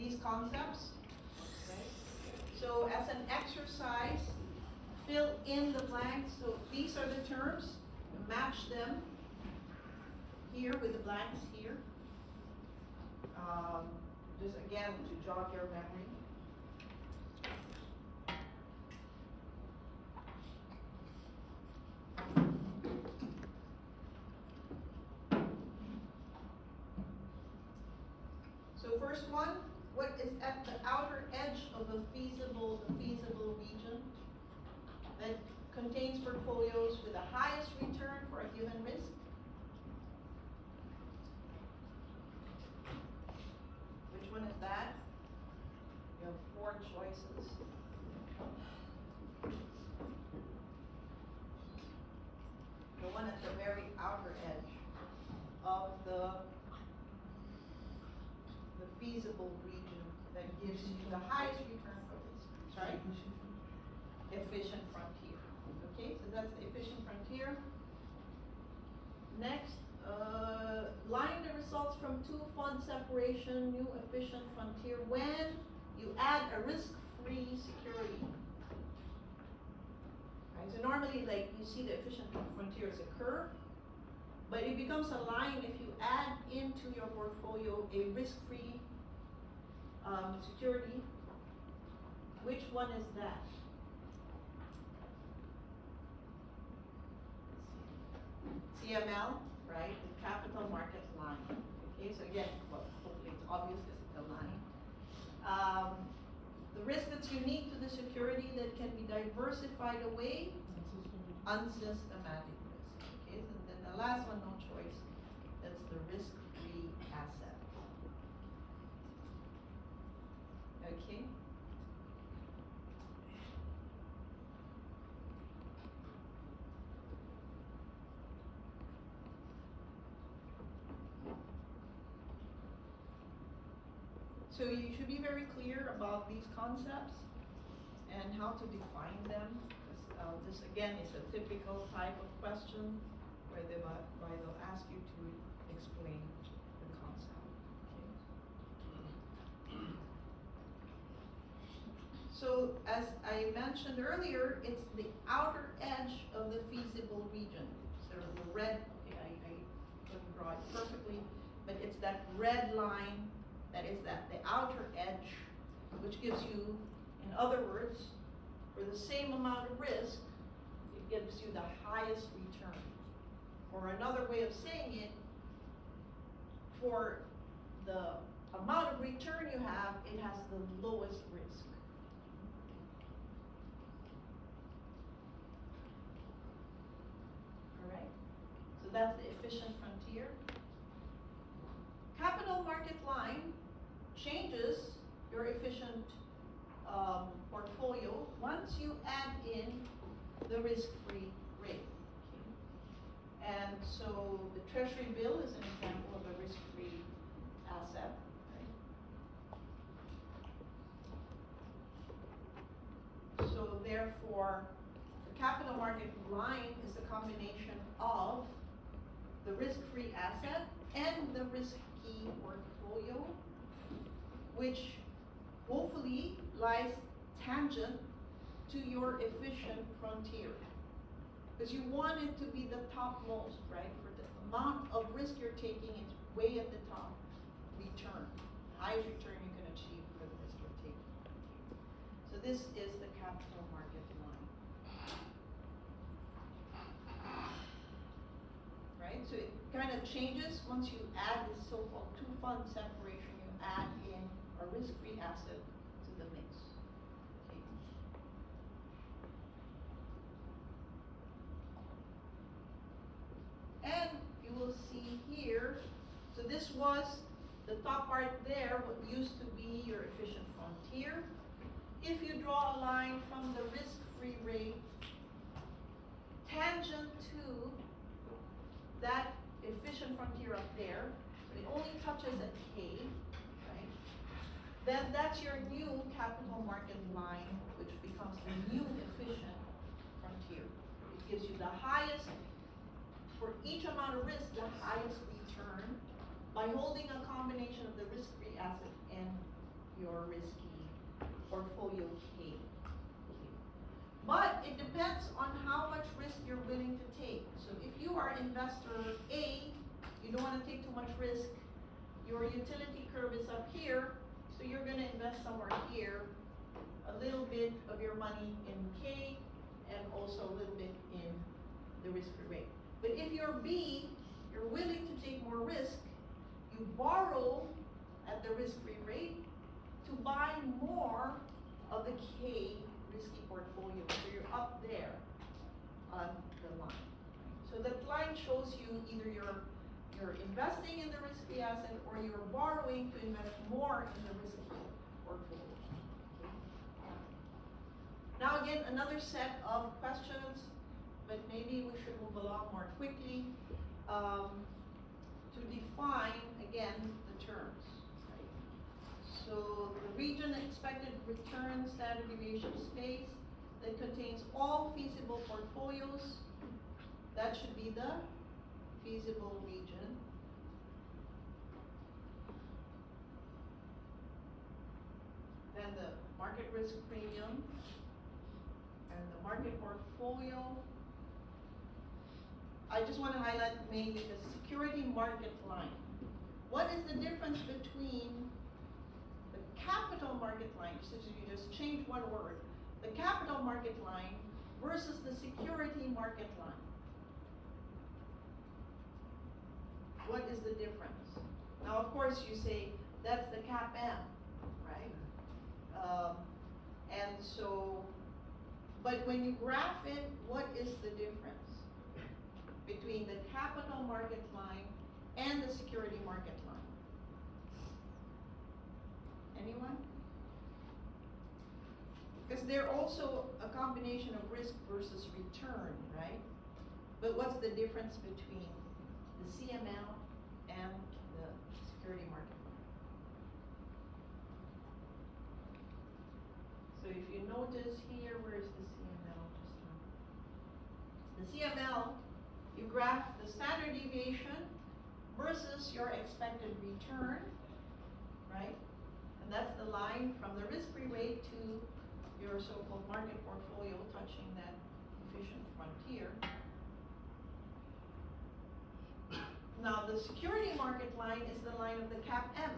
these concepts. Okay? So as an exercise, fill in the blanks. So these are the terms. Match them here with the blanks here. Just again to jog your memory. So first one, what is at the outer edge of the feasible region that contains portfolios with the highest return for a given risk? Which one is that? You have 4 choices. The one at the very outer edge of the feasible region that gives you the highest return for risk. Sorry? Efficient frontier. Okay, so that's the efficient frontier. Next, line the results from 2 fund separation, new efficient frontier when you add a risk-free security. Right, so normally, like, you see the efficient frontier as a curve, but it becomes a line if you add into your portfolio a risk-free security. Which one is that? CML, right? The capital market line. Okay, so again, well, hopefully it's obvious because it's a line. The risk that's unique to the security that can be diversified away, unsystematic risk. Okay, and then the last one, no choice, that's the risk-free asset. Okay. So you should be very clear about these concepts and how to define them. This again is a typical type of question where they'll ask you to explain the concept. Okay. So as I mentioned earlier, it's the outer edge of the feasible region. So the red, okay, I couldn't draw it perfectly, but it's that red line that is the outer edge, which gives you, in other words, for the same amount of risk, it gives you the highest return. Or another way of saying it, for the amount of return you have, it has the lowest risk. All right? So that's the efficient frontier. Capital market line changes your efficient portfolio once you add in the risk-free rate. Okay. And so the treasury bill is an example of a risk-free asset. Right? So therefore, the capital market line is a combination of the risk-free asset and the risky portfolio, which hopefully lies tangent to your efficient frontier. Because you want it to be the topmost, right? For the amount of risk you're taking, it's way at the top. Return. Highest return you can achieve for the risk you're taking. So this is the capital market line. Right? So it kind of changes once you add this so-called 2 fund separation. You add in a risk-free asset to the mix. Okay. And you will see here, so this was the top part there, what used to be your efficient frontier. If you draw a line from the risk-free rate tangent to that efficient frontier up there, it only touches at K, right? Then that's your new capital market line, which becomes the new efficient frontier. It gives you the highest, for each amount of risk, the highest return by holding a combination of the risk-free asset and your risky portfolio K. But it depends on how much risk you're willing to take. So if you are investor A, you don't want to take too much risk. Your utility curve is up here, so you're going to invest somewhere here, a little bit of your money in K, and also a little bit in the risk-free rate. But if you're B, you're willing to take more risk, you borrow at the risk-free rate to buy more of the K risky portfolio. So you're up there on the line. So that line shows you either you're investing in the risky asset or you're borrowing to invest more in the risky portfolio. Now again, another set of questions, but maybe we should move along more quickly to define again the terms. Right? So the region expected return standard deviation space that contains all feasible portfolios, that should be the feasible region. Then the market risk premium and the market portfolio. I just want to highlight mainly the security market line. What is the difference between the capital market line, since you just change one word, the capital market line versus the security market line? What is the difference? Now, of course, you say that's the CAPM, right? And so, but when you graph it, what is the difference between the capital market line and the security market line? Anyone? Because they're also a combination of risk versus return, right? But what's the difference between the CML and the security market line? So if you notice here, where's the CML? The CML, you graph the standard deviation versus your expected return, right? And that's the line from the risk-free rate to your so-called market portfolio touching that efficient frontier. Now, the security market line is the line of the CAPM.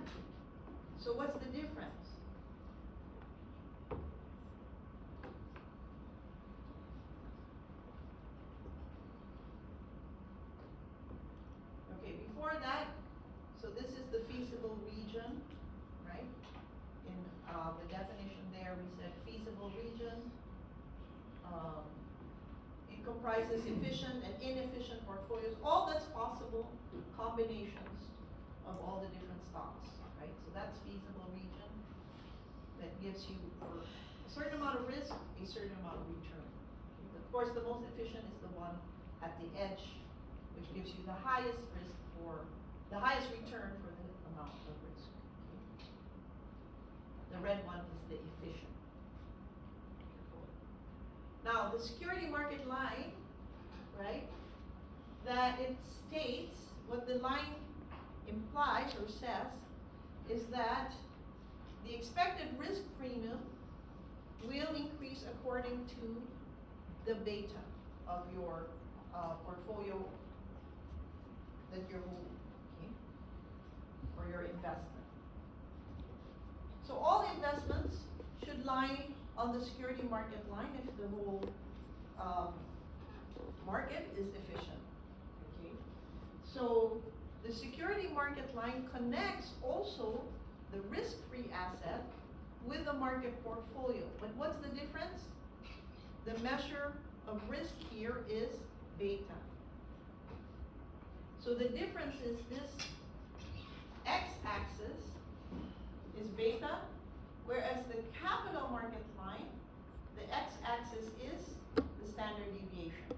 So what's the difference? Okay, before that, so this is the feasible region, right? In the definition there, we said feasible region. It comprises efficient and inefficient portfolios, all that's possible combinations of all the different stocks, right? So that's feasible region that gives you for a certain amount of risk, a certain amount of return. Of course, the most efficient is the one at the edge, which gives you the highest risk for, the highest return for the amount of risk. Okay? The red one is the efficient. Now, the security market line, right, that it states, what the line implies or says, is that the expected risk premium will increase according to the beta of your portfolio that you're holding, okay, or your investment. So all investments should lie on the security market line if the whole market is efficient, okay? So the security market line connects also the risk-free asset with the market portfolio. But what's the difference? The measure of risk here is beta. So the difference is this x-axis is beta, whereas the capital market line, the x-axis is the standard deviation.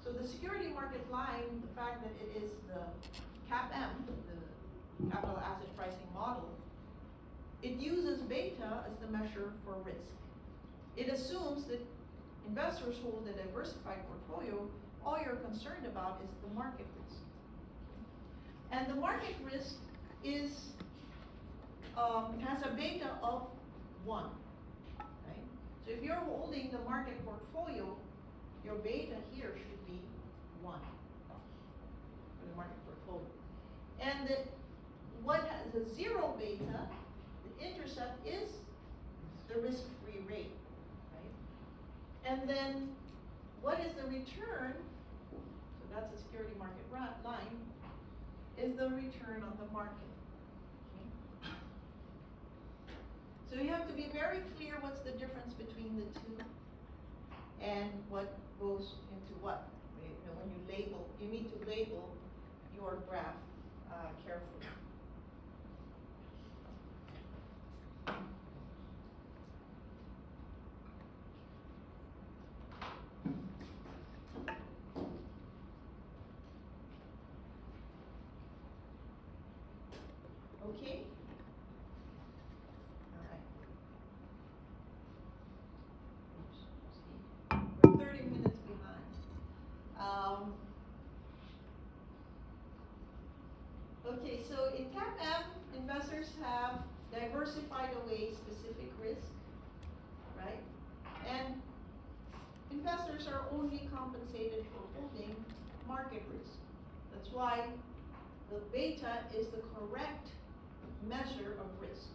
So the security market line, the fact that it is the CAPM, the capital asset pricing model, it uses beta as the measure for risk. It assumes that investors hold a diversified portfolio, all you're concerned about is the market risk. And the market risk is has a beta of 1, right? So if you're holding the market portfolio, your beta here should be 1 for the market portfolio. And what has a 0 beta, the intercept is the risk-free rate, right? And then what is the return? So that's the security market line, is the return on the market. Okay? So you have to be very clear what's the difference between the two and what goes into what. You know, when you label, you need to label your graph carefully. Okay? All right. Oops, see. We're 30 minutes behind. Okay, so in CAPM, investors have diversified away specific risk, right? And investors are only compensated for holding market risk. That's why the beta is the correct measure of risk,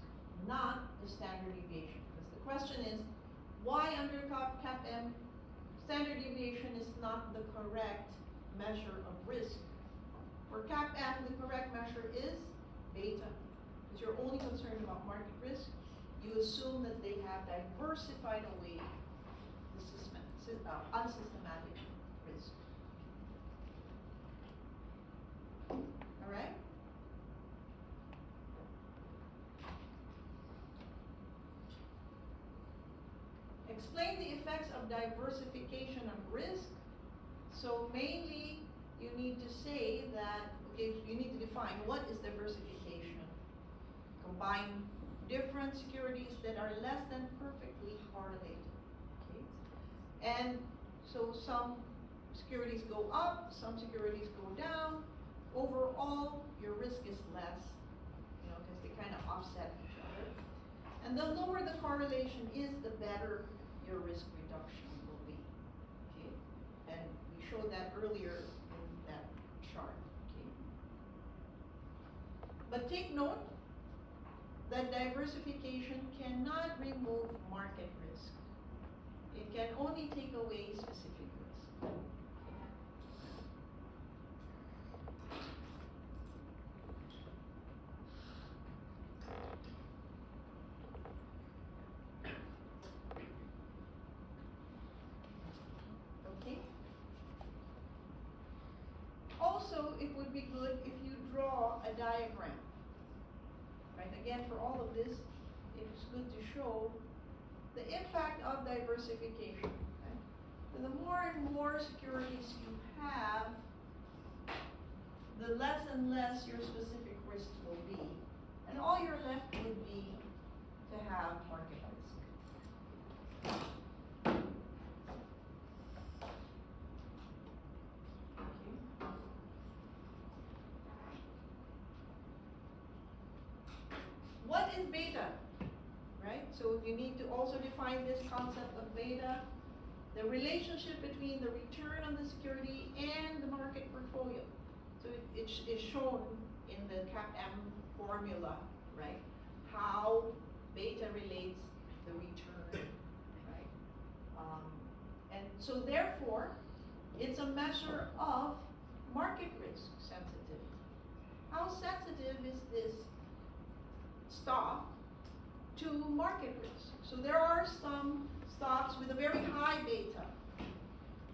not the standard deviation. Because the question is, why under CAPM, standard deviation is not the correct measure of risk? For CAPM, the correct measure is beta. Because you're only concerned about market risk, you assume that they have diversified away the unsystematic risk. All right? Explain the effects of diversification of risk. So mainly, you need to say that, okay, you need to define what is diversification. Combine different securities that are less than perfectly correlated. Okay? And so some securities go up, some securities go down. Overall, your risk is less, you know, because they kind of offset each other. And the lower the correlation is, the better your risk reduction will be. Okay? And we showed that earlier in that chart. Okay? But take note that diversification cannot remove market risk. It can only take away specific risk. Okay? Also, it would be good if you draw a diagram. Right? Again, for all of this, it's good to show the impact of diversification. Right? So the more and more securities you have, the less and less your specific risk will be. And all you're left would be to have market risk. What is beta? Right? So you need to also define this concept of beta, the relationship between the return on the security and the market portfolio. So it is shown in the CAPM formula, right? How beta relates the return, right? And so therefore, it's a measure of market risk sensitivity. How sensitive is this stock to market risk? So there are some stocks with a very high beta.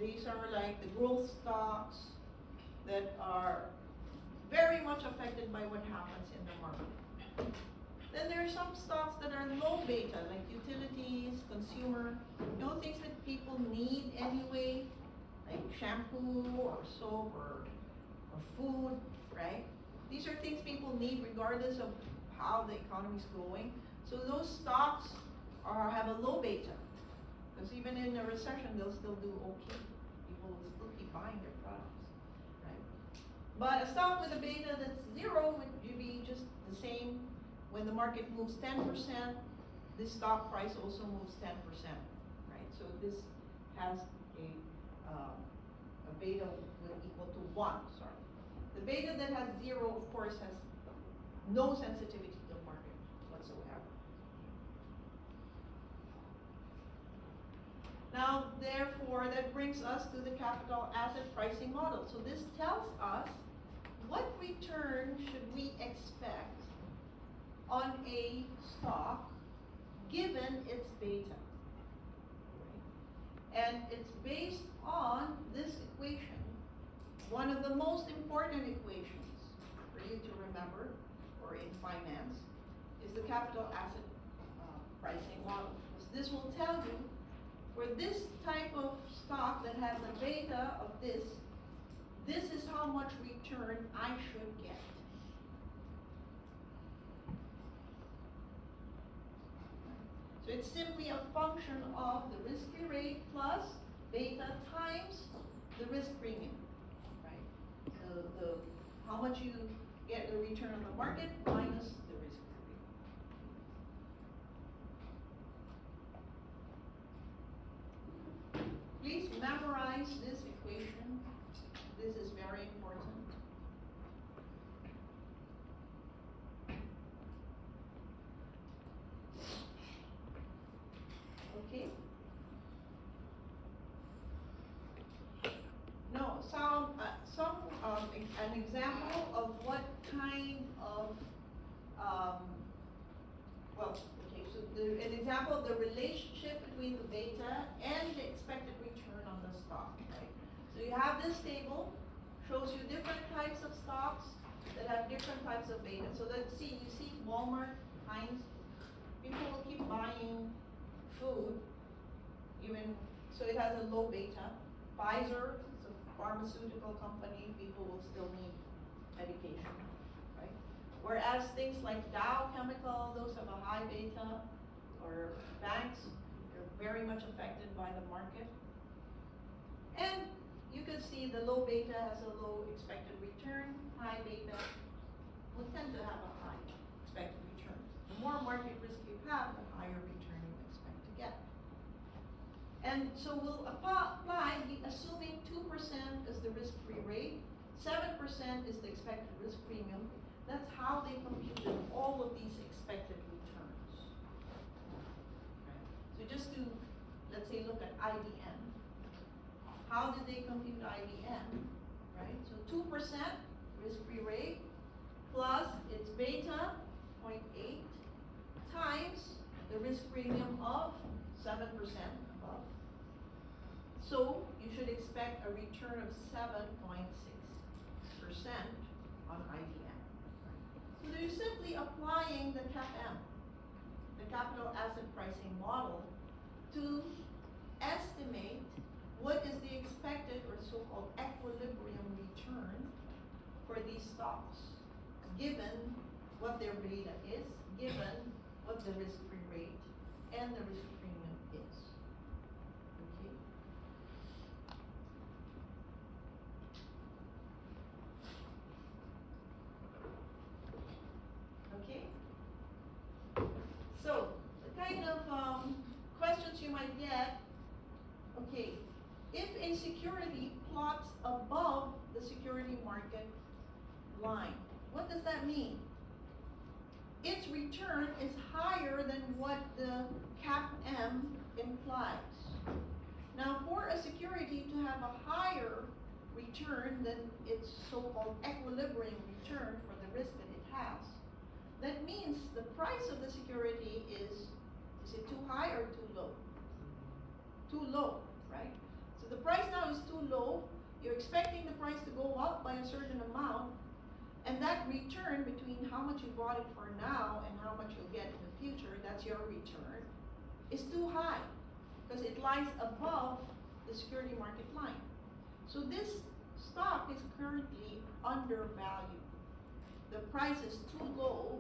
These are like the growth stocks that are very much affected by what happens in the market. Then there are some stocks that are low beta, like utilities, consumer, you know, things that people need anyway, like shampoo or soap or food, right? These are things people need regardless of how the economy is going. So those stocks have a low beta, because even in a recession, they'll still do okay. People will still keep buying their products, right? But a stock with a beta that's 0 would be just the same when the market moves 10%, the stock price also moves 10%, right? So this has a beta will equal to 1, sorry. The beta that has 0, of course, has no sensitivity to the market whatsoever. Now, therefore, that brings us to the capital asset pricing model. So this tells us what return should we expect on a stock given its beta. And it's based on this equation, one of the most important equations for you to remember, or in finance, is the capital asset pricing model. This will tell you, for this type of stock that has a beta of this is how much return I should get. So it's simply a function of the risk-free rate plus beta times the risk premium, right? The how much you get the return on the market minus the risk-free rate. Please memorize this equation. This is very important. Okay. No, an example of what kind of, an example of the relationship between the beta and the expected return on the stock, right? So you have this table, shows you different types of stocks that have different types of beta. So let's see, you see Walmart, Heinz, people will keep buying food, even, so it has a low beta. Pfizer, it's a pharmaceutical company, people will still need medication, right? Whereas things like Dow Chemical, those have a high beta, or banks, they're very much affected by the market. And you can see the low beta has a low expected return, high beta will tend to have a high expected return. The more market risk you have, the higher return you expect to get. And so we'll apply, assuming 2% is the risk-free rate, 7% is the expected risk premium. That's how they computed all of these expected returns. Right. So just to, let's say, look at IBM. How did they compute IBM? Right. So 2% risk-free rate plus its beta 0.8 times the risk premium of 7% above. So you should expect a return of 7.6% on IBM. So they're simply applying the CAPM, the capital asset pricing model, to estimate what is the expected or so-called equilibrium return for these stocks, given what their beta is, given what the risk-free rate and the risk premium is. Okay? Okay? So, the kind of questions you might get, okay, if a security plots above the security market line, what does that mean? Its return is higher than what the CAPM implies. Now, for a security to have a higher return than its so-called equilibrium return for the risk that it has, that means the price of the security is it too high or too low? Too low, right? So the price now is too low. You're expecting the price to go up by a certain amount, and that return between how much you bought it for now and how much you'll get in the future, that's your return, is too high because it lies above the security market line. So this stock is currently undervalued. The price is too low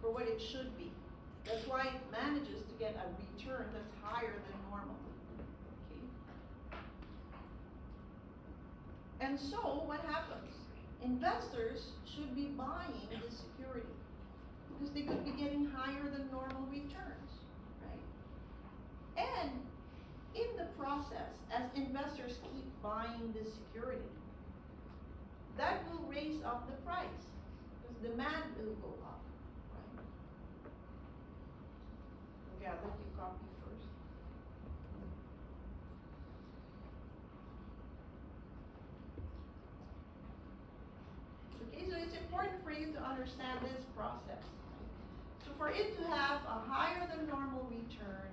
for what it should be. That's why it manages to get a return that's higher than normal. Okay. And so what happens? Investors should be buying this security because they could be getting higher than normal returns, right? And in the process, as investors keep buying this security, that will raise up the price, because demand will go up, right? Okay, I'll let you copy first. Okay, so it's important for you to understand this process. So for it to have a higher than normal return,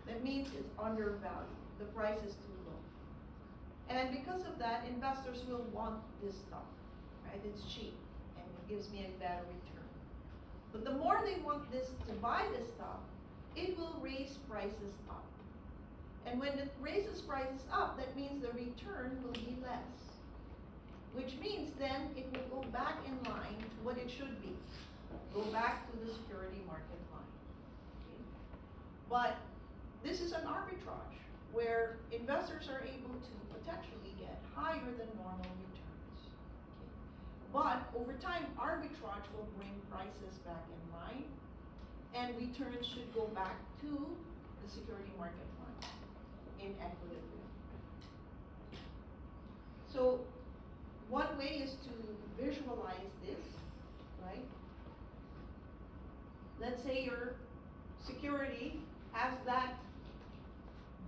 that means it's undervalued. The price is too low. And because of that, investors will want this stock, right? It's cheap and it gives me a better return. But the more they want this to buy this stock, it will raise prices up. And when it raises prices up, that means the return will be less. Which means then it will go back in line to what it should be. Go back to the security market line. Okay? But this is an arbitrage where investors are able to potentially get higher than normal returns. Okay? But over time, arbitrage will bring prices back in line and returns should go back to the security market line in equilibrium. So one way is to visualize this, right? Let's say your security has that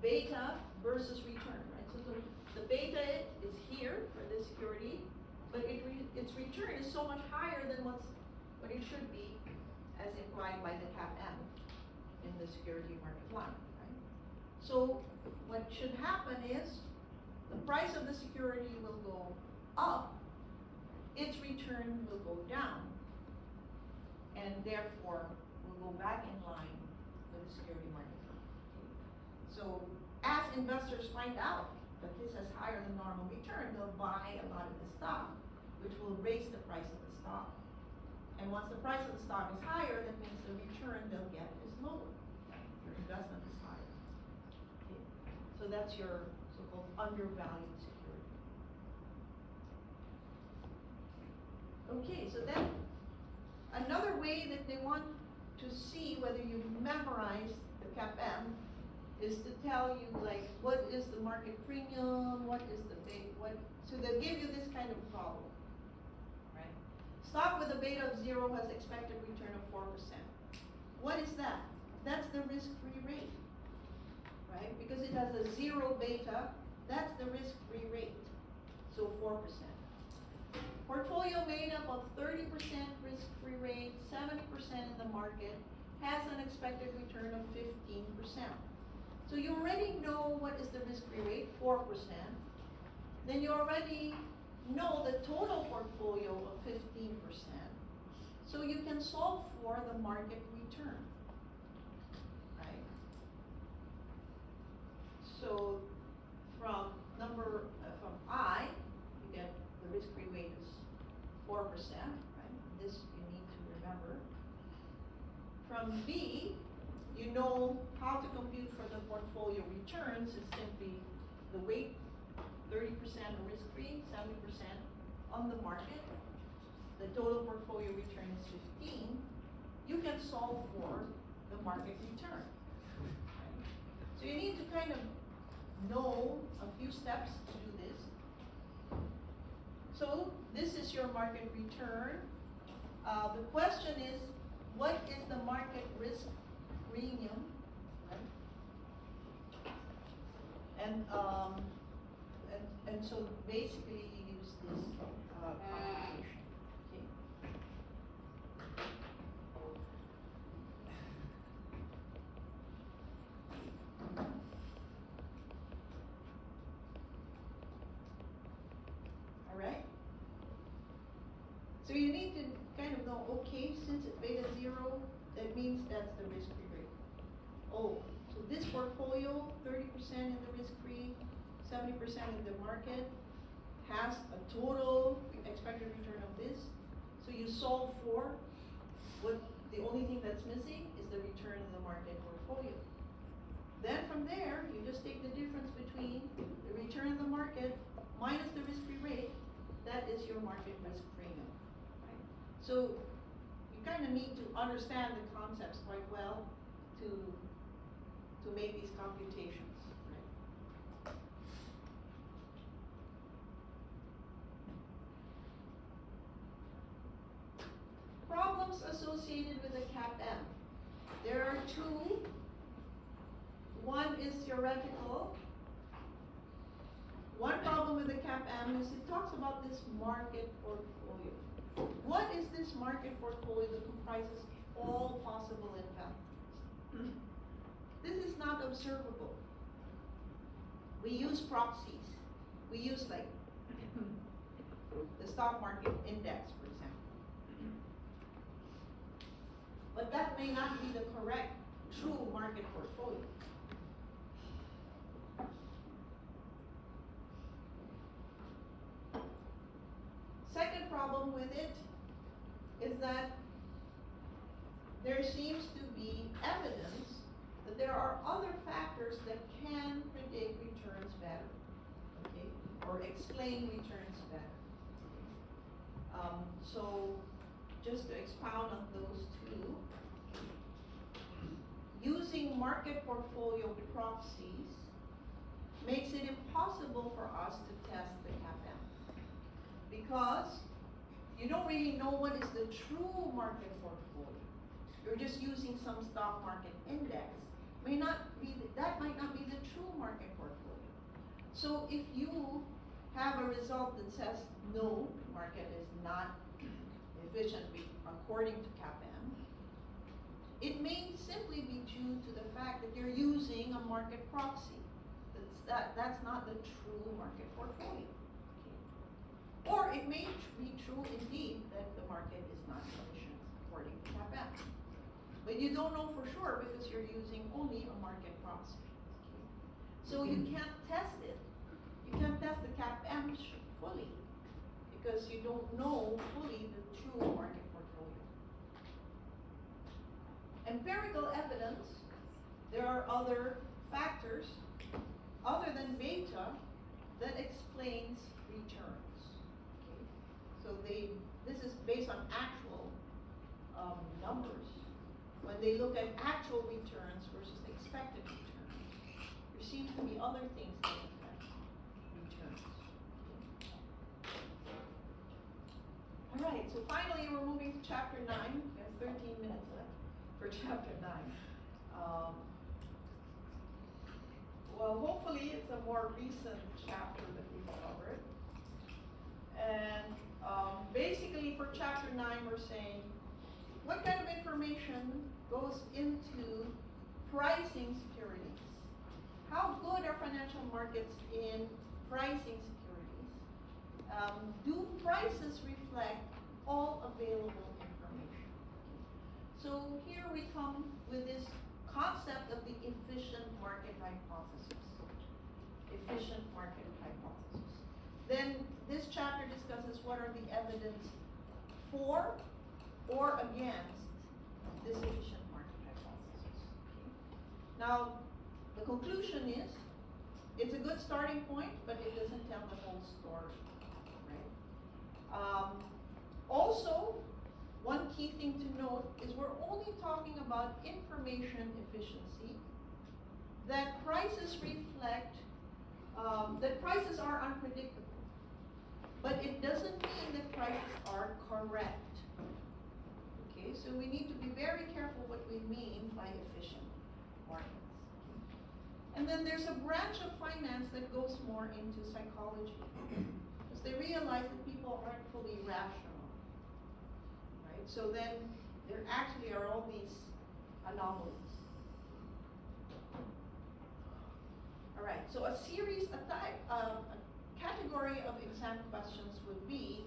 beta versus return, right? So the beta is here for this security, but its return is so much higher than what it should be, as implied by the CAPM in the security market line, right? So what should happen is the price of the security will go up, its return will go down, and therefore will go back in line with the security market. So as investors find out that this has higher than normal return, they'll buy a lot of the stock, which will raise the price of the stock. And once the price of the stock is higher, that means the return they'll get is lower. Your investment is higher. Okay. So that's your so-called undervalued security. Okay, so then another way that they want to see whether you've memorized the CAPM is to tell you, like, what is the market premium, what is the beta, so they'll give you this kind of problem, right? Stock with a beta of 0 has expected return of 4%. What is that? That's the risk-free rate, right? Because it has a 0 beta, that's the risk-free rate, so 4%. Portfolio made up of 30% risk-free rate, 70% in the market, has an expected return of 15%. So you already know what is the risk-free rate, 4%. Then you already know the total portfolio of 15%. So you can solve for the market return, right? So from I, you get the risk-free rate is 4%, right? This you need to remember. From B, you know how to compute for the portfolio returns. It's simply the weight, 30% risk-free, 70% on the market. The total portfolio return is 15. You can solve for the market return. Right? So you need to kind of know a few steps to do this. So this is your market return. The question is, what is the market risk premium? Right? And so basically you use this computation. Okay. All right. So you need to kind of know, okay, since it's beta 0, that means that's the risk-free rate. Oh, so this portfolio, 30% in the risk-free, 70% in the market, has a total expected return of this. So you solve for what the only thing that's missing is the return in the market portfolio. Then from there, you just take the difference between the return in the market minus the risk-free rate. That is your market risk premium. Right? So you you kind of need to understand the concepts quite well to make these computations, right? Problems associated with the CAPM. There are two. One is theoretical. One problem with the CAPM is it talks about this market portfolio. What is this market portfolio that comprises all possible investments? This is not observable. We use proxies. We use like the stock market index, for example. But that may not be the correct, true market portfolio. Second problem with it is that there seems to be evidence that there are other factors that can predict returns better, okay, or explain returns better. So just to expound on those two, using market portfolio proxies makes it impossible for us to test the CAPM, because you don't really know what is the true market portfolio. You're just using some stock market index. That might not be the true market portfolio. So if you have a result that says no, market is not efficient according to CAPM, it may simply be due to the fact that you're using a market proxy. That's not the true market portfolio. Or it may be true indeed that the market is not efficient according to CAPM. But you don't know for sure because you're using only a market proxy. So you can't test it. You can't test the CAPM fully because you don't know fully the true market portfolio. Empirical evidence, there are other factors other than beta that explains returns. Okay? So this is based on actual numbers. When they look at actual returns versus expected returns, there seems to be other things that affect returns. All right, so finally we're moving to chapter 9. There's 13 minutes left for chapter 9. Well, hopefully it's a more recent chapter that we've covered. And basically for chapter 9, we're saying, what kind of information goes into pricing securities? How good are financial markets in pricing securities? Do prices reflect all available information? So here we come with this concept of the efficient market hypothesis. Efficient market hypothesis. Then this chapter discusses what are the evidence for or against this efficient market hypothesis. Now, the conclusion is, it's a good starting point, but it doesn't tell the whole story, right? Also, one key thing to note is we're only talking about information efficiency, that prices reflect, that prices are unpredictable, but it doesn't mean that prices are correct. Okay, so we need to be very careful what we mean by efficient markets. And then there's a branch of finance that goes more into psychology, because they realize that people aren't fully rational, right? So then there actually are all these anomalies. All right, so a category of exam questions would be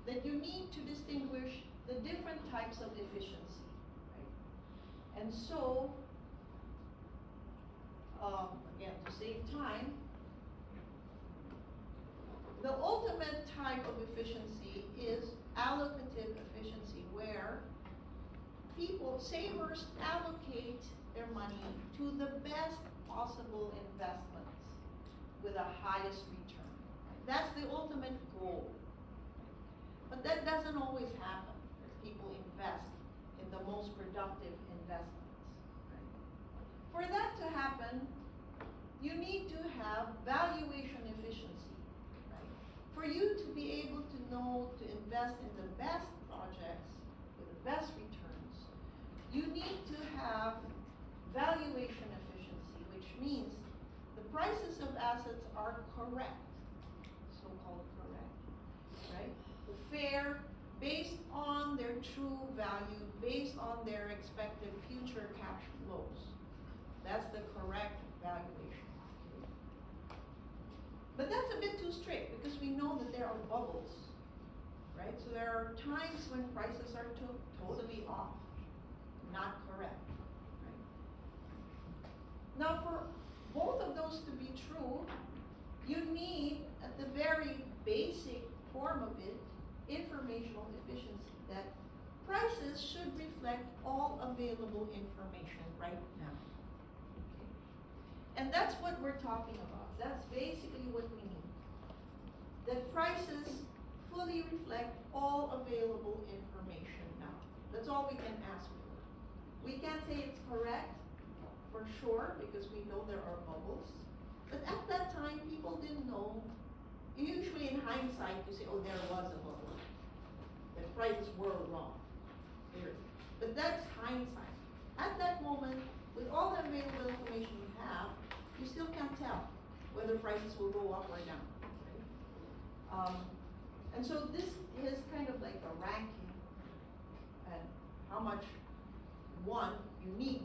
that you need to distinguish the different types of efficiency, right? And so, again, to save time, the ultimate type of efficiency is allocative efficiency, where savers allocate their money to the best possible investments with the highest return. Right? That's the ultimate goal. But that doesn't always happen. People invest the most productive investments. Right? For that to happen, you need to have valuation efficiency. Right? For you to be able to know to invest in the best projects with the best returns, you need to have valuation efficiency, which means the prices of assets are correct, so-called correct, right? Fair, based on their true value, based on their expected future cash flows. That's the correct valuation. But that's a bit too strict because we know that there are bubbles, right? So there are times when prices are totally off, not correct. Now, for both of those to be true, you need, at the very basic form of it, informational efficiency, that prices should reflect all available information right now. Okay. And that's what we're talking about. That's basically what we need. That prices fully reflect all available information now. That's all we can ask for. We can't say it's correct, for sure, because we know there are bubbles. But at that time, people didn't know. Usually in hindsight, you say, oh, there was a bubble. The prices were wrong. But that's hindsight. At that moment, with all the available information you have, you still can't tell whether prices will go up or down. Right? And so this is kind of like a ranking and how much one you need.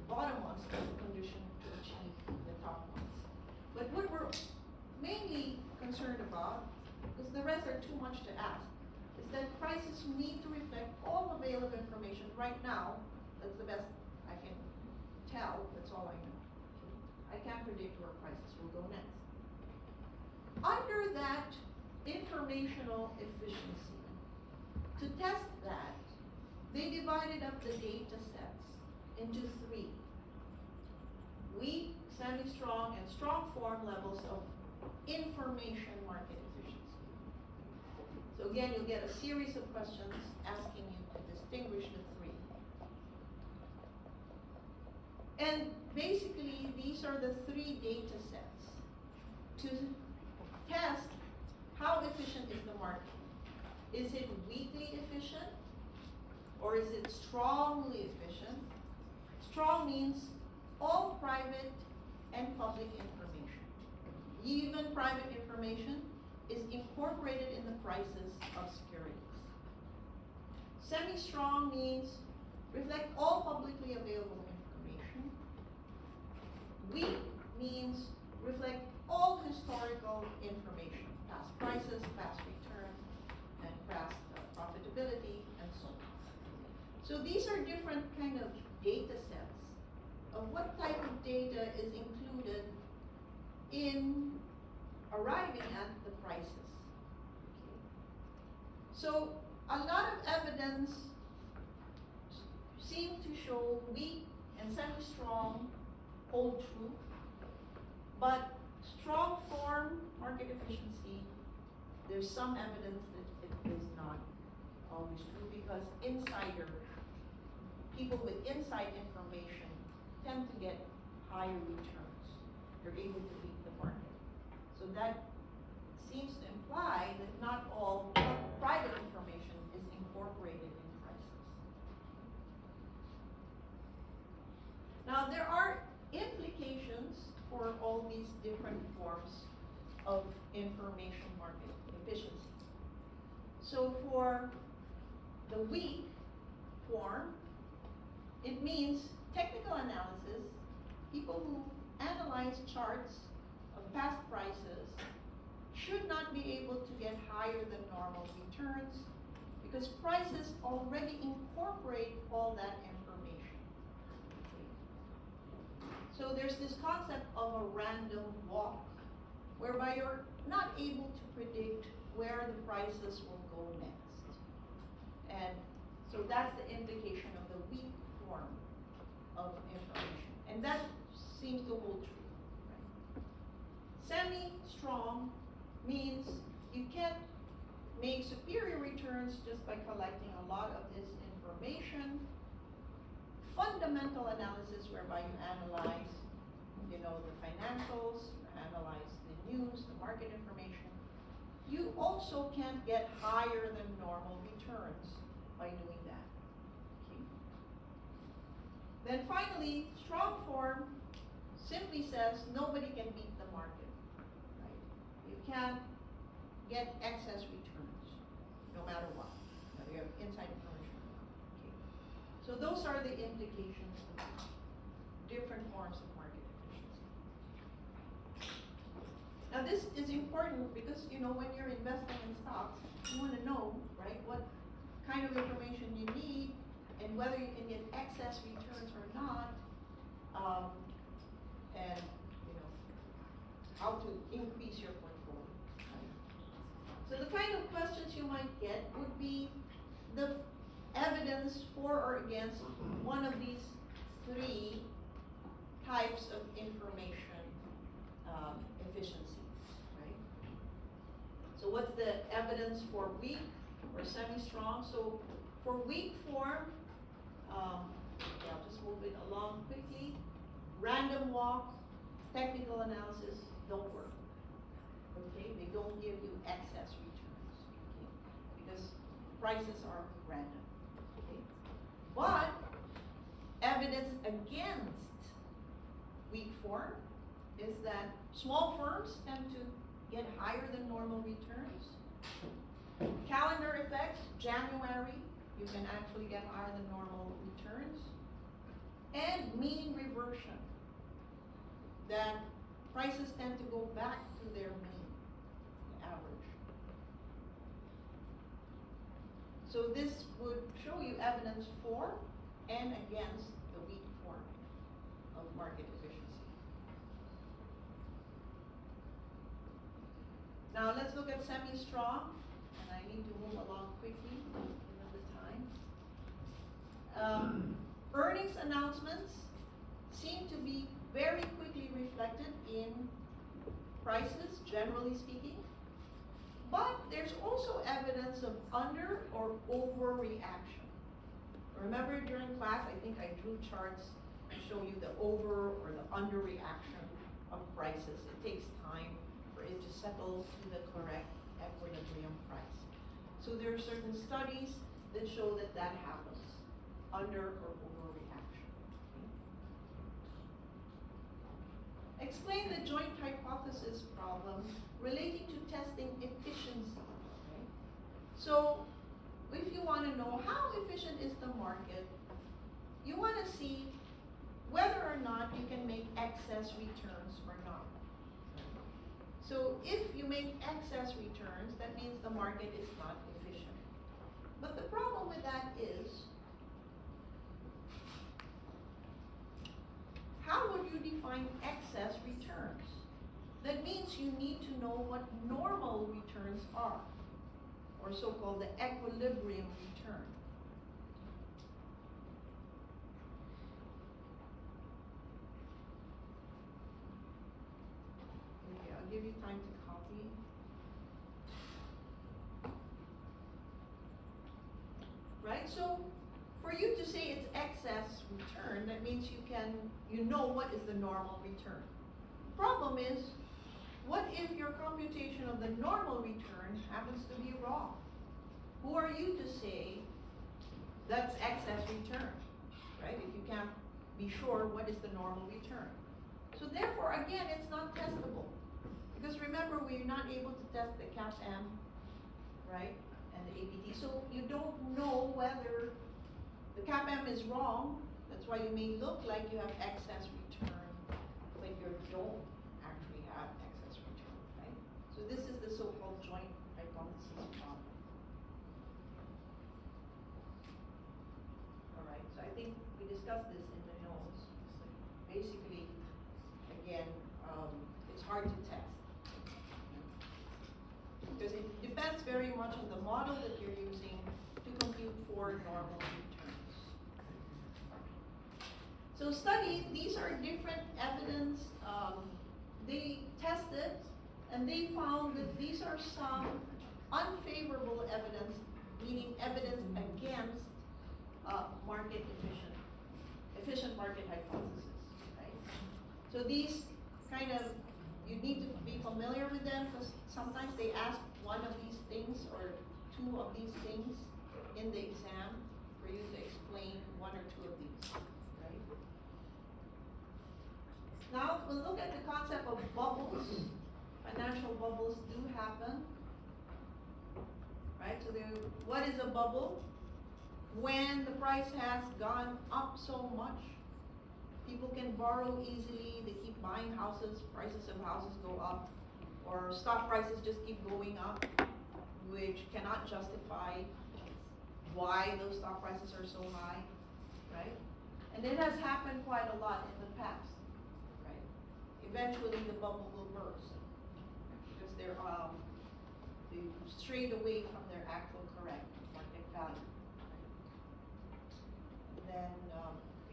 Bottom ones are the condition to achieve the top ones. But what we're mainly concerned about, because the rest are too much to ask, is that prices need to reflect all available information right now. That's the best I can tell, that's all I know. I can't predict where prices will go next. Under that informational efficiency, to test that, they divided up the data sets into three: weak, semi-strong, and strong form levels of information market efficiency. So again, you'll get a series of questions asking you to distinguish the three. And basically, these are the three data sets to test how efficient is the market. Is it weakly efficient? Or is it strongly efficient? Strong means all private and public information. Even private information is incorporated in the prices of securities. Semi-strong means reflect all publicly available information. Weak means reflect all historical information, past prices, past return, and past profitability, and so on. So these are different kind of data sets of what type of data is included in arriving at the prices. Okay. So a lot of evidence seem to show weak and semi-strong hold true, but strong form market efficiency, there's some evidence that it is not always true, because people with inside information tend to get higher returns. They're able to beat the market. So that seems to imply that not all private information is incorporated in prices. Now, there are implications for all these different forms of information market efficiency. So for the weak form, it means technical analysis. People who analyze charts of past prices should not be able to get higher than normal returns, because prices already incorporate all that information. So there's this concept of a random walk, whereby you're not able to predict where the prices will go next. And so that's the implication of the weak form of information. And that seems to hold true. Right? Semi-strong means you can't make superior returns just by collecting a lot of this information. fundamental analysis whereby you analyze, you know, the financials, you analyze the news, the market information. You also can't get higher than normal returns by doing that. Okay. Then finally, strong form simply says nobody can beat the market. Right? You can't get excess returns, no matter what. Whether you have inside information or not. Okay. So those are the implications of different forms of market efficiency. Now this is important because, you know, when you're investing in stocks, you want to know, right, what kind of information you need and whether you can get excess returns or not, and, you know, how to increase your portfolio. Right? So the kind of questions you might get would be the evidence for or against one of these three types of information efficiency, right? So what's the evidence for weak or semi-strong? So for weak form, yeah, I'll just move it along quickly. Random walk, technical analysis don't work. Okay, they don't give you excess returns, okay, because prices are random. Okay, but evidence against weak form is that small firms tend to get higher than normal returns. Calendar effects, January, you can actually get higher than normal returns. And mean reversion, that prices tend to go back to their mean, the average. So this would show you evidence for and against the weak form of market efficiency. Now let's look at semi-strong, and I need to move along quickly given the time. Earnings announcements seem to be very quickly reflected in prices, generally speaking, but there's also evidence of under or overreaction. Remember during class, I think I drew charts to show you the over or the underreaction of prices. It takes time for it to settle to the correct equilibrium price. So there are certain studies that show that that happens, under or overreaction. Okay. Explain the joint hypothesis problem relating to testing efficiency. Okay? So if you want to know how efficient is the market, you want to see whether or not you can make excess returns or not. So if you make excess returns, that means the market is not efficient. But the problem with that is, how would you define excess returns? That means you need to know what normal returns are, or so-called the equilibrium return. Okay, I'll give you time to copy. Right, so for you to say it's excess return, that means you know what is the normal return. Problem is, what if your computation of the normal return happens to be wrong? Who are you to say that's excess return, right? If you can't be sure what is the normal return. So therefore, again, it's not testable. Because remember, we're not able to test the CAPM, right? And the APT. So you don't know whether the CAPM is wrong. That's why you may look like you have excess return, but you don't actually have excess return, right? So this is the so-called joint hypothesis problem. All right, so I think we discussed this in the notes. Basically, again, it's hard to test. Because it depends very much on the model that you're using to compute for normal returns. So these are different evidence, they tested and they found that these are some unfavorable evidence, meaning evidence against market efficient market hypothesis, right? So these kind of, you need to be familiar with them because sometimes they ask one of these things or two of these things in the exam for you to explain one or two of these, right? Now we'll look at the concept of bubbles. Financial bubbles do happen, right? So what is a bubble? When the price has gone up so much, people can borrow easily, they keep buying houses, prices of houses go up, or stock prices just keep going up, which cannot justify why those stock prices are so high, right? And it has happened quite a lot in the past, right? Eventually the bubble will burst because they've strayed away from their actual correct market value. Then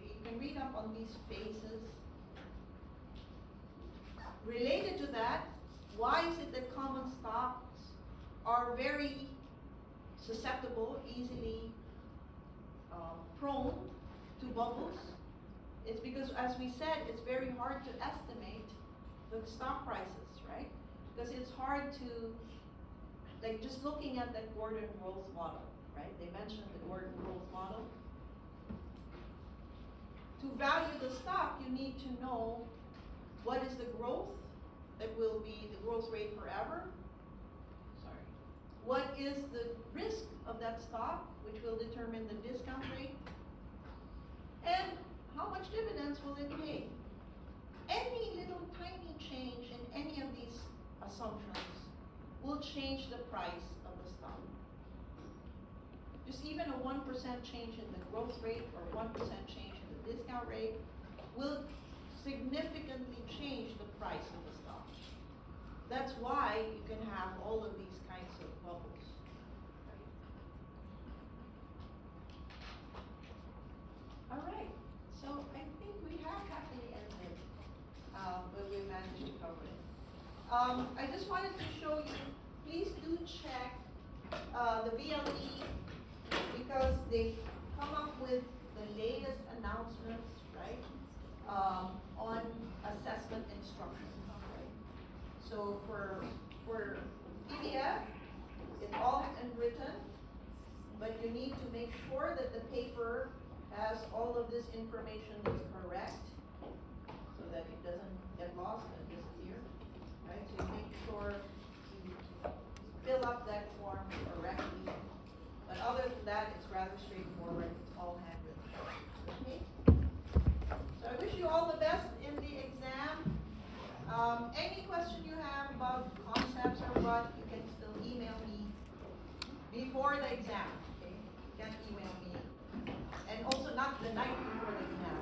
you can read up on these phases. Related to that, why is it that common stocks are very susceptible, easily prone to bubbles? It's because, as we said, it's very hard to estimate the stock prices, right? Because it's hard to, like just looking at that Gordon-Rolls model, right? They mentioned the Gordon-Rolls model. To value the stock, you need to know what is the growth that will be the growth rate forever. Sorry. What is the risk of that stock, which will determine the discount rate? And how much dividends will it pay? Any little tiny change in any of these assumptions will change the price of the stock. Just even a 1% change in the growth rate or 1% change in the discount rate will significantly change the price of the stock. That's why you can have all of these kinds of bubbles. All right, so I think we have happily ended, but we managed to cover it. I just wanted to show you, please do check the VLE because they come up with the latest announcements, right, on assessment instructions. Right? So for PDF, it's all handwritten, but you need to make sure that the paper has all of this information is correct so that it doesn't get lost and disappear. Right? So you make sure you fill up that form correctly. But other than that, it's rather straightforward. It's all handwritten. Okay? So I wish you all the best in the exam. Any question you have about concepts or what, you can still email me before the exam. Okay? You can email me. And also not the night before the exam.